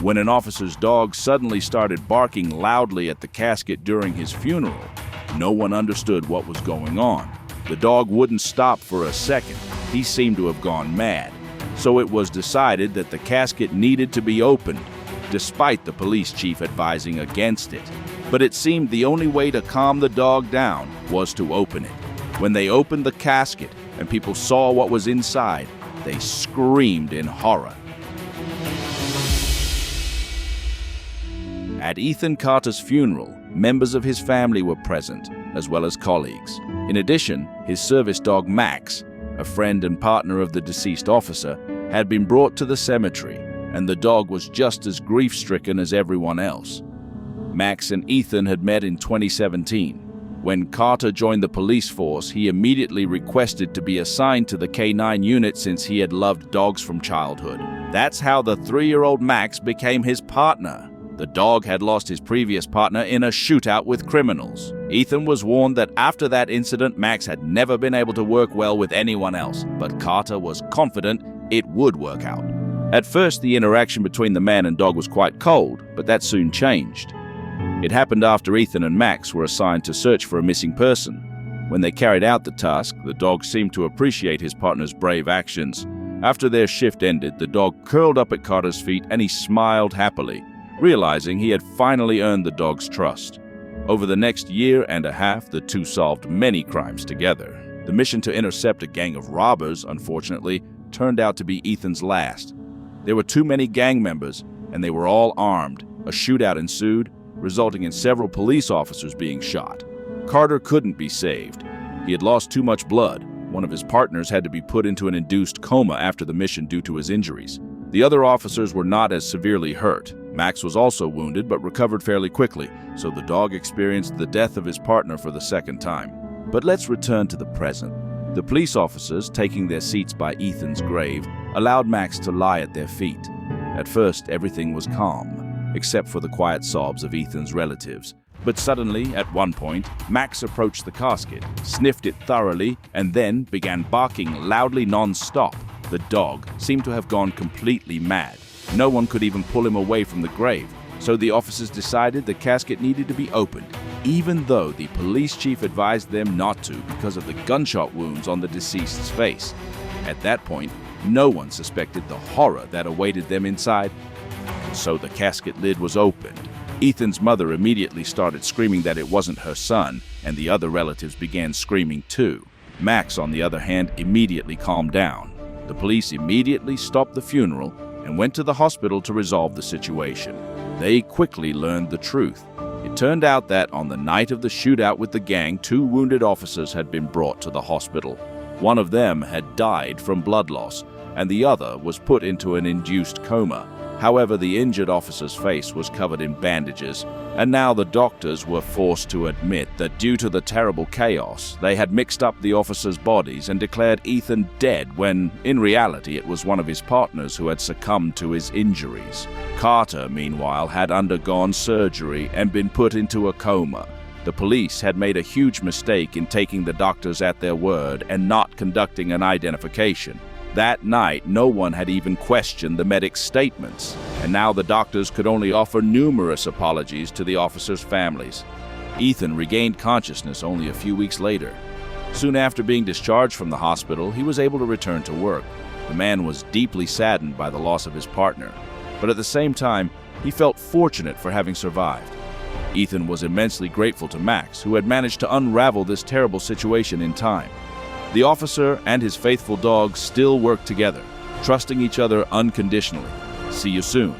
When an officer's dog suddenly started barking loudly at the casket during his funeral, no one understood what was going on. The dog wouldn't stop for a second. He seemed to have gone mad. So it was decided that the casket needed to be opened, despite the police chief advising against it. But it seemed the only way to calm the dog down was to open it. When they opened the casket and people saw what was inside, they screamed in horror. At Ethan Carter's funeral, members of his family were present, as well as colleagues. In addition, his service dog Max, a friend and partner of the deceased officer, had been brought to the cemetery, and the dog was just as grief-stricken as everyone else. Max and Ethan had met in 2017. When Carter joined the police force, he immediately requested to be assigned to the K9 unit since he had loved dogs from childhood. That's how the 3-year-old Max became his partner. The dog had lost his previous partner in a shootout with criminals. Ethan was warned that after that incident, Max had never been able to work well with anyone else, but Carter was confident it would work out. At first, the interaction between the man and dog was quite cold, but that soon changed. It happened after Ethan and Max were assigned to search for a missing person. When they carried out the task, the dog seemed to appreciate his partner's brave actions. After their shift ended, the dog curled up at Carter's feet and he smiled happily, realizing he had finally earned the dog's trust. Over the next year and a half, the two solved many crimes together. The mission to intercept a gang of robbers, unfortunately, turned out to be Ethan's last. There were too many gang members, and they were all armed. A shootout ensued, resulting in several police officers being shot. Carter couldn't be saved. He had lost too much blood. One of his partners had to be put into an induced coma after the mission due to his injuries. The other officers were not as severely hurt. Max was also wounded but recovered fairly quickly, so the dog experienced the death of his partner for the second time. But let's return to the present. The police officers, taking their seats by Ethan's grave, allowed Max to lie at their feet. At first, everything was calm, except for the quiet sobs of Ethan's relatives. But suddenly, at one point, Max approached the casket, sniffed it thoroughly, and then began barking loudly non-stop. The dog seemed to have gone completely mad. No one could even pull him away from the grave, so the officers decided the casket needed to be opened, even though the police chief advised them not to because of the gunshot wounds on the deceased's face. At that point, no one suspected the horror that awaited them inside, so the casket lid was opened. Ethan's mother immediately started screaming that it wasn't her son, and the other relatives began screaming too. Max, on the other hand, immediately calmed down. The police immediately stopped the funeral and went to the hospital to resolve the situation. They quickly learned the truth. It turned out that on the night of the shootout with the gang, 2 wounded officers had been brought to the hospital. One of them had died from blood loss, and the other was put into an induced coma. However, the injured officer's face was covered in bandages, and now the doctors were forced to admit that due to the terrible chaos, they had mixed up the officers' bodies and declared Ethan dead when, in reality, it was one of his partners who had succumbed to his injuries. Carter, meanwhile, had undergone surgery and been put into a coma. The police had made a huge mistake in taking the doctors at their word and not conducting an identification. That night, no one had even questioned the medic's statements, and now the doctors could only offer numerous apologies to the officers' families. Ethan regained consciousness only a few weeks later. Soon after being discharged from the hospital, he was able to return to work. The man was deeply saddened by the loss of his partner, but at the same time, he felt fortunate for having survived. Ethan was immensely grateful to Max, who had managed to unravel this terrible situation in time. The officer and his faithful dog still work together, trusting each other unconditionally. See you soon.